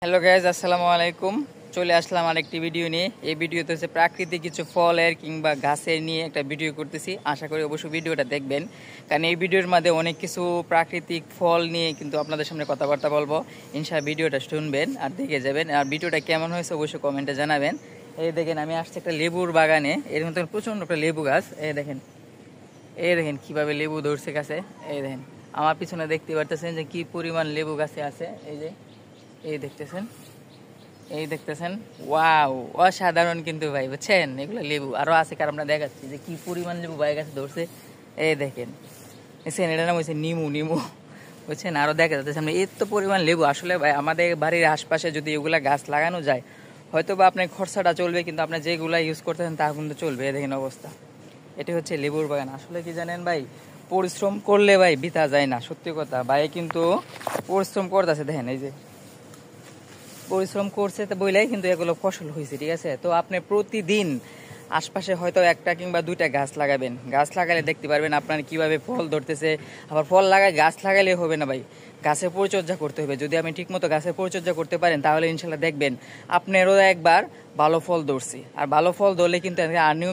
Hello guys, আসসালামু আলাইকুম। চলে আসলাম আরেকটি ভিডিও নিয়ে। এই ভিডিওতে হচ্ছে প্রাকৃতিক কিছু ফলের কিংবা গাছের নিয়ে একটা ভিডিও করতেছি। আশা করি অবশ্যই ভিডিওটা দেখবেন, কারণ এই ভিডিওর মধ্যে অনেক কিছু প্রাকৃতিক ফল নিয়ে কিন্তু আপনাদের সামনে কথাবার্তা বলবো। ইনশাআল্লাহ ভিডিওটা শুনবেন আর দেখে যাবেন। আর ভিডিওটা কেমন হয়েছে অবশ্যই কমেন্টে জানাবেন। এই দেখেন, আমি আসছি একটা লেবুর বাগানে। এর মধ্যে প্রচণ্ড একটা লেবু গাছ। এই দেখেন কীভাবে লেবু ধরছে গাছে। এই দেখেন আমার পিছনে দেখতে পারতেছেন যে কি পরিমাণ লেবু গাছে আছে। এই দেখতেছেন ওয়াও, অসাধারণ কিন্তু ভাই, বুঝছেন? এগুলো লেবু আরো আছে, কারণ আমরা দেখাচ্ছি যে কি পরিমাণ লেবু ভাই গাছে ধরছে। এই দেখেন, বুঝছেন? এটার নাম হচ্ছে নিমু নিমু, বুঝছেন? আরো দেখা যাচ্ছে সামনে এত পরিমাণ লেবু। আসলে ভাই আমাদের বাড়ির আশপাশে যদি এগুলা গাছ লাগানো যায়, হয়তো বা আপনার খরচাটা চলবে, কিন্তু আপনি যেগুলা ইউজ করতেছেন তা কিন্তু চলবে। এই দেখেন অবস্থা। এটি হচ্ছে লেবুর বাগান। আসলে কি জানেন ভাই, পরিশ্রম করলে ভাই বৃথা যায় না, সত্যি কথা। ভাই কিন্তু পরিশ্রম করতেছে, দেখেন এই যে পরিশ্রম করছে তো বইলাই কিন্তু এগুলো ফসল হয়েছে, ঠিক আছে? তো আপনি প্রতিদিন আশপাশে হয়তো একটা কিংবা দুইটা গাছ লাগাবেন। গাছ লাগালে দেখতে পারবেন আপনার কিভাবে ফল ধরতেছে। আবার ফল লাগায় গাছ লাগালে হবে না ভাই, গাছের পরিচর্যা করতে হবে। যদি আপনি ঠিকমতো গাছের পরিচর্যা করতে পারেন, তাহলে ইনশাল্লাহ দেখবেন আপনারও একবার ভালো ফল ধরছি। আর ভালো ফল ধরলে কিন্তু আর্নিং